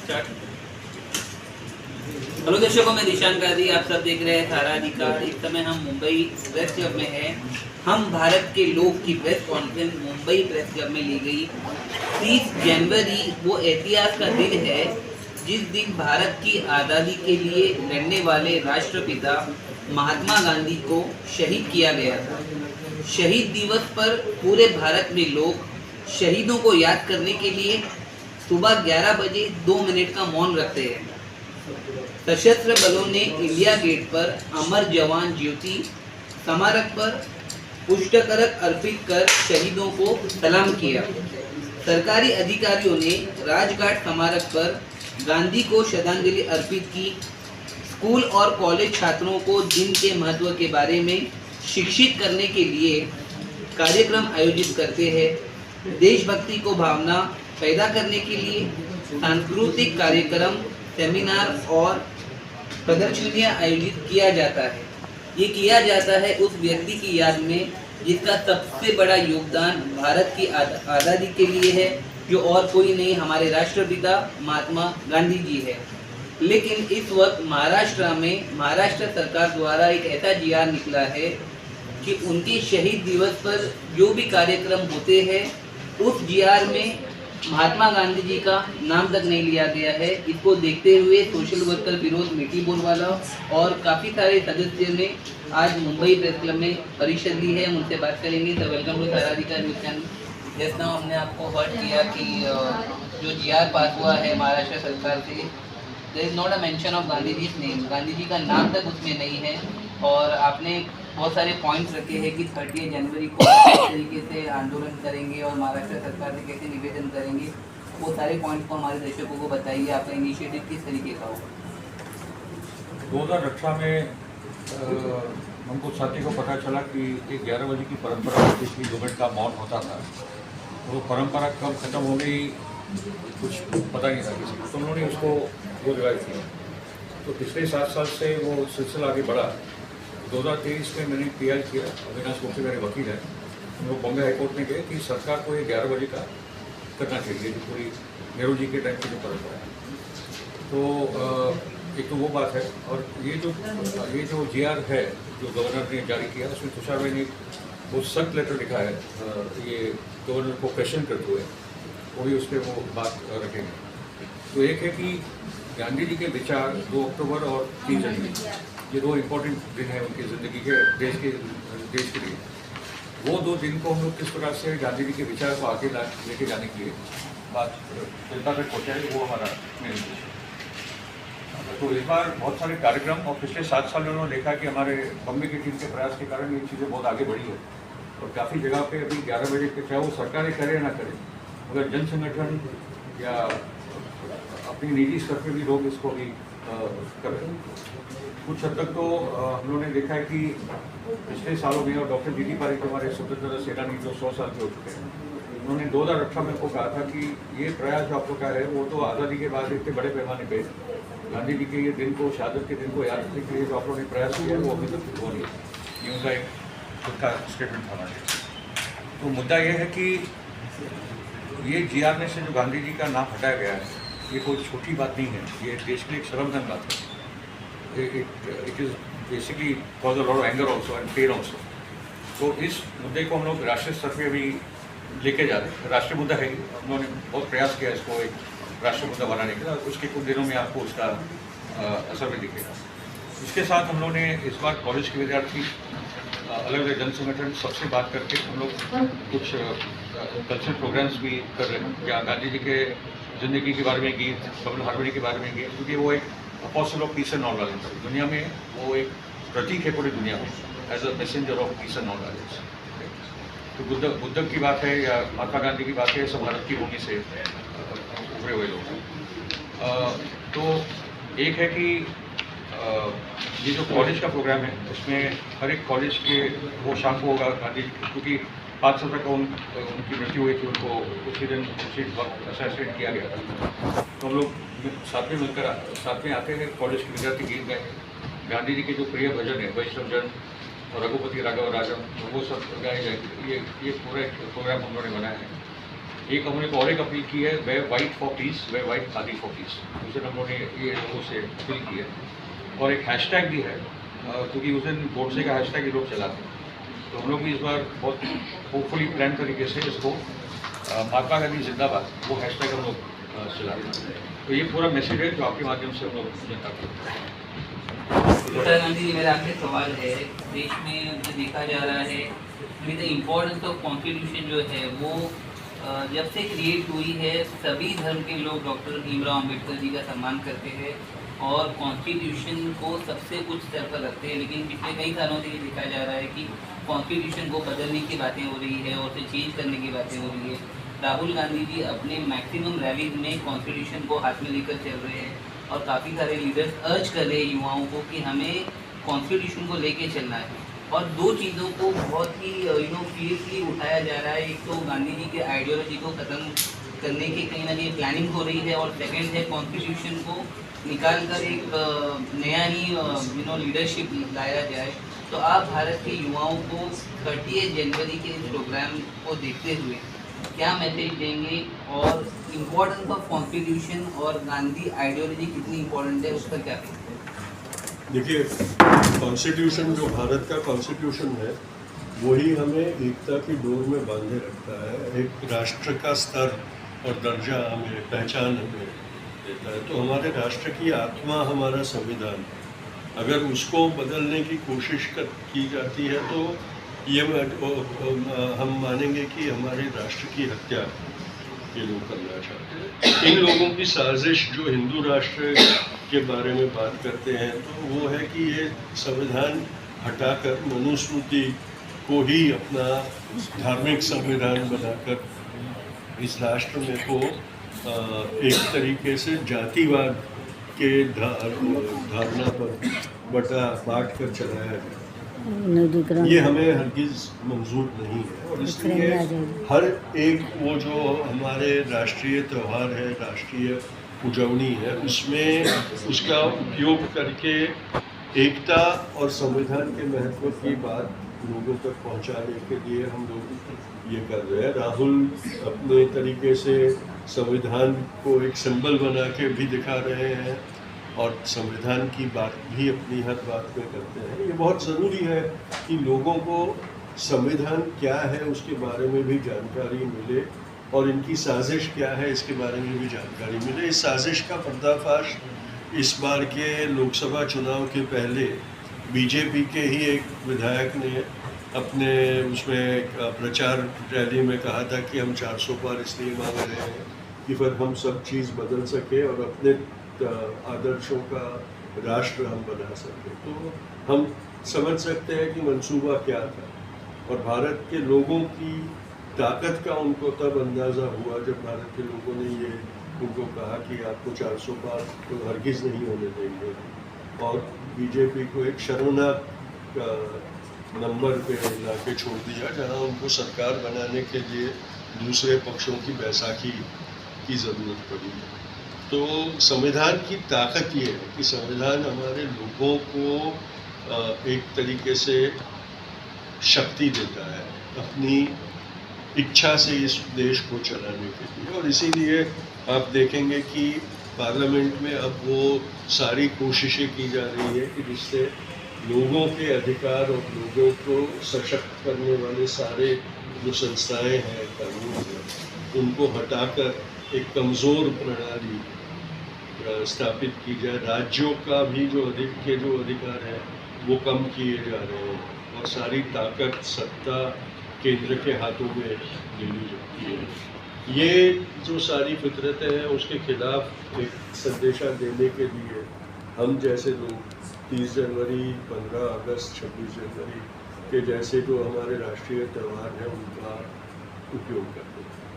Hello दर्शकों, मैं निशान गाजी, आप सब देख रहे हैं थारा अधिकार। इस समय हम मुंबई प्रेस क्लब में हैं। हम भारत के लोग की press conference Mumbai press club में ली गई। 30 जनवरी वो इतिहास का दिन है जिस दिन भारत की आज़ादी के लिए लड़ने वाले राष्ट्रपिता महात्मा गांधी को शहीद किया गया था। शहीद दिवस पर पूरे भारत में लोग शहीदों को याद करने के लिए सुबह 11 बजे 2 मिनट का मौन रखते हैं। सशस्त्र बलों ने इंडिया गेट पर अमर जवान ज्योति स्मारक पर पुष्पचक्र अर्पित कर शहीदों को सलाम किया। सरकारी अधिकारियों ने राजघाट स्मारक पर गांधी को श्रद्धांजलि अर्पित की। स्कूल और कॉलेज छात्रों को दिन के महत्व के बारे में शिक्षित करने के लिए कार्यक्रम आयोजित करते हैं। देशभक्ति को भावना पैदा करने के लिए सांस्कृतिक कार्यक्रम, सेमिनार और प्रदर्शनियां आयोजित किया जाता है। ये किया जाता है उस व्यक्ति की याद में जिसका सबसे बड़ा योगदान भारत की आज़ादी के लिए है, जो और कोई नहीं, हमारे राष्ट्रपिता महात्मा गांधी जी है। लेकिन इस वक्त महाराष्ट्र सरकार द्वारा एक ऐसा जीआर निकला है कि उनके शहीद दिवस पर जो भी कार्यक्रम होते हैं उस जीआर में महात्मा गांधी जी का नाम तक नहीं लिया गया है। इसको देखते हुए सोशल वर्कर विरोध मिट्टी बोलवाला और काफ़ी सारे सदस्यों ने आज मुंबई प्रेस क्लब में परिषद ली है। हम उनसे बात करेंगे। तो वेलकम टू थारा अधिकार न्यूज़ चैनल। जैसा हमने आपको हर्ट किया कि जो जीआर पास हुआ है महाराष्ट्र सरकार से, there is not a mention of Gandhi ji name, Gandhi ji का नाम तक उसमें नहीं है। और आपने बहुत सारे पॉइंट्स रखे हैं कि 30 जनवरी को किस तरीके से आंदोलन करेंगे और महाराष्ट्र सरकार से कैसे निवेदन करेंगे, वो सारे पॉइंट्स को हमारे दर्शकों को बताइए। आपका इनिशिएटिव किस तरीके का होगा? 2018 में हमको साथी को पता चला कि एक 11 बजे की परंपरा होती थी, 2 मिनट का मौन होता था। वो परंपरा कब ख़त्म हो गई कुछ पता नहीं था किसी को, तो उन्होंने उसको वो रिवाइव किया। तो पिछले 7 साल से वो सिलसिला आगे बढ़ा। 2023 में मैंने पीआई किया, अविनाश गोखले मेरे वकील हैं, वो बॉम्बे हाईकोर्ट में गए कि सरकार को ये 11 बजे का करना चाहिए, जो पूरी नेहरू जी के टाइम की जो परंपरा है। तो एक तो वो बात है। और ये जो जीआर है जो गवर्नर ने जारी किया, उसमें तुषार भाई ने वो सख्त लेटर लिखा है, ये गवर्नर को क्वेश्चन करते हुए, वो भी उस पर वो बात रखेंगे। तो एक है कि गांधी जी के विचार 2 अक्टूबर और 3 जनवरी, ये 2 इम्पोर्टेंट दिन है उनकी ज़िंदगी के, देश के लिए। वो 2 दिन को हम लोग किस प्रकार से गांधी जी के विचार को आगे लेके जाने के लिए बात जनता तक पहुँचाए, वो हमारा मेन उद्देश्य है। तो इस बार बहुत सारे कार्यक्रम, और पिछले 7 साल में उन्होंने देखा कि हमारे बॉम्बे की टीम के प्रयास के कारण ये चीज़ें बहुत आगे बढ़ी है। और काफ़ी जगह पे अभी 11 बजे के, चाहे वो सरकारें करे या ना करे, मगर जन संगठन या अपनी निजी स्तर पर भी लोग इसको भी कर रहे हैं। कुछ हद तक तो हम लोगों ने देखा है कि पिछले सालों में, और डॉक्टर जीडी पारिक हमारे स्वतंत्रता सेनानी जो 100 साल के हो चुके हैं, उन्होंने 2018 में को कहा था कि ये प्रयास जो आप लोग का है वो तो आज़ादी के बाद इतने बड़े पैमाने पे गांधी जी के ये दिन को, शहादत के दिन को याद रखने के लिए जो आप लोगों ने प्रयास किया है वो अभी तक हो नहीं है। ये उनका एक खुद का स्टेटमेंट था हमारे। तो मुद्दा ये है कि ये जीआर में से जो गांधी जी का नाम हटाया गया है, ये कोई छोटी बात नहीं है, ये देश के लिए एक शर्मनाक बात है। It is basically cause a lot of anger also and pain also. तो इस मुद्दे को हम लोग राष्ट्रीय स्तर पर अभी लेके जा रहे हैं। राष्ट्रीय मुद्दा है, हम लोगों ने बहुत प्रयास किया इसको एक राष्ट्रीय मुद्दा बनाने के लिए, उसके कुछ दिनों में आपको उसका असर भी दिखेगा। इसके साथ हम लोगों ने इस बार कॉलेज के विद्यार्थी, अलग अलग जन संगठन, सबसे बात करके हम लोग कुछ कल्चरल प्रोग्राम्स भी कर रहे हैं, जहाँ गांधी जी के ज़िंदगी के बारे में गीत, कमल हारमोनी के बारे में गीत, क्योंकि वो एक apostle of peace and non violence दुनिया में, वो एक प्रतीक है पूरी दुनिया में, as a messenger of peace and non violence. तो बुद्ध की बात है या महात्मा गांधी की बात है, सब भारत की भूमि से उभरे हुए लोग हैं। तो एक है कि ये जो कॉलेज का प्रोग्राम है, उसमें हर एक कॉलेज के वो शाम को होगा गांधी जी, क्योंकि 5 सितंबर को उनकी मृत्यु हुई थी, उनको उसी दिन उसी वक्त असैसिनेट किया गया था। तो हम लोग साथ में मिलकर साथ में आते हैं, कॉलेज के विद्यार्थी गीत गाए, गांधी जी के जो प्रिय भजन है वैष्णव जन और रघुपति राघव राजम, वो सब गाए जाएंगे। ये पूरा एक प्रोग्राम हम लोगों ने बनाया है। एक हमने और एक अपील की है, wear white for peace, wear white khadi for peace, उस दिन हमने ये लोगों से अपील की है। और एक हैशटैग भी है, क्योंकि उस दिन गोडसे का हैशटैग ये लोग चलाते हैं, तो हम लोग भी इस बार बहुत होपफुली प्लान तरीके से इसको महात्मा गांधी जिंदाबाद वो हैशटैग हम लोग चलाते हैं। तो ये पूरा मैसेज है जो आपके माध्यम से हम लोग जनता को। डॉक्टर गांधी जी, मेरा आपसे सवाल है, देश में जो देखा जा रहा है द इम्पोर्टेंस ऑफ कॉन्स्टिट्यूशन जो है वो जब से क्रिएट हुई है सभी धर्म के लोग डॉक्टर भीमराव अम्बेडकर जी का सम्मान करते हैं और कॉन्स्टिट्यूशन को सबसे उच्च स्तर पर रखते हैं, लेकिन पिछले कई सालों से ये देखा जा रहा है कि कॉन्स्टिट्यूशन को बदलने की बातें हो रही है और उसे चेंज करने की बातें हो रही है। राहुल गांधी जी अपने मैक्सिमम रैलीज में कॉन्स्टिट्यूशन को हाथ में लेकर चल रहे हैं और काफ़ी सारे लीडर्स अर्ज कर रहे हैं युवाओं को कि हमें कॉन्स्टिट्यूशन को लेके चलना है। और दो चीज़ों को बहुत ही सीरियसली उठाया जा रहा है, एक तो गांधी जी के आइडियोलॉजी को ख़त्म करने की कहीं ना कहीं प्लानिंग हो रही है और सेकंड है कॉन्स्टिट्यूशन को निकाल कर एक नया ही लीडरशिप लाया जाए। तो आप भारत के युवाओं को 30 जनवरी के इस प्रोग्राम को देखते हुए क्या मैसेज देंगे और इम्पोर्टेंस ऑफ कॉन्स्टिट्यूशन और गांधी आइडियोलॉजी कितनी इम्पोर्टेंट है उस पर क्या कहेंगे? देखिए, कॉन्स्टिट्यूशन जो भारत का कॉन्स्टिट्यूशन है वही हमें एकता की डोर में बांधे रखता है, एक राष्ट्र का स्तर और दर्जा हमें, पहचान हमें देता है। तो हमारे राष्ट्र की आत्मा हमारा संविधान, अगर उसको बदलने की कोशिश की जाती है तो ये हम मानेंगे कि हमारे राष्ट्र की हत्या ये लोग करना चाहते हैं। इन लोगों की साजिश जो हिंदू राष्ट्र के बारे में बात करते हैं तो वो है कि ये संविधान हटाकर मनुस्मृति को ही अपना धार्मिक संविधान बनाकर इस राष्ट्र में को एक तरीके से जातिवाद के धारणा पर बांट कर चलाया जाए। ये हमें हरगिज मंजूर नहीं है और इसलिए हर एक वो जो हमारे राष्ट्रीय त्यौहार है, राष्ट्रीय उजवनी है, उसमें उसका उपयोग करके एकता और संविधान के महत्व की बात लोगों तक पहुंचाने के लिए हम लोग ये कर रहे हैं। राहुल अपने तरीके से संविधान को एक सिंबल बना के भी दिखा रहे हैं और संविधान की बात भी अपनी हर बात में करते हैं। ये बहुत ज़रूरी है कि लोगों को संविधान क्या है उसके बारे में भी जानकारी मिले और इनकी साजिश क्या है इसके बारे में भी जानकारी मिले। इस साजिश का पर्दाफाश इस बार के लोकसभा चुनाव के पहले बीजेपी के ही एक विधायक ने अपने उसमें प्रचार रैली में कहा था कि हम 400 पार इसलिए मांग रहे हैं कि फिर हम सब चीज़ बदल सके और अपने आदर्शों का राष्ट्र हम बना सके। तो हम समझ सकते हैं कि मंसूबा क्या था और भारत के लोगों की ताकत का उनको तब अंदाज़ा हुआ जब भारत के लोगों ने ये उनको कहा कि आपको 400 पार तो हरगिज़ नहीं होने देंगे और बीजेपी को एक शर्मनाक नंबर पे ला के छोड़ दिया जहां उनको सरकार बनाने के लिए दूसरे पक्षों की बैसाखी की ज़रूरत पड़ी। तो संविधान की ताकत ये है कि संविधान हमारे लोगों को एक तरीके से शक्ति देता है अपनी इच्छा से इस देश को चलाने के लिए और इसीलिए आप देखेंगे कि पार्लियामेंट में अब वो सारी कोशिशें की जा रही है कि जिससे लोगों के अधिकार और लोगों को सशक्त करने वाले सारे जो संस्थाएं हैं कानून हैं उनको हटाकर एक कमज़ोर प्रणाली स्थापित की जाए। राज्यों का भी जो अधिकार है वो कम किए जा रहे हैं और सारी ताकत सत्ता केंद्र के हाथों में ले ली जाती है। ये जो सारी फितरतें हैं उसके खिलाफ एक संदेशा देने के लिए हम जैसे लोग 30 जनवरी, 15 अगस्त, 26 जनवरी के जैसे जो हमारे राष्ट्रीय त्यौहार हैं उनका उपयोग करते हैं।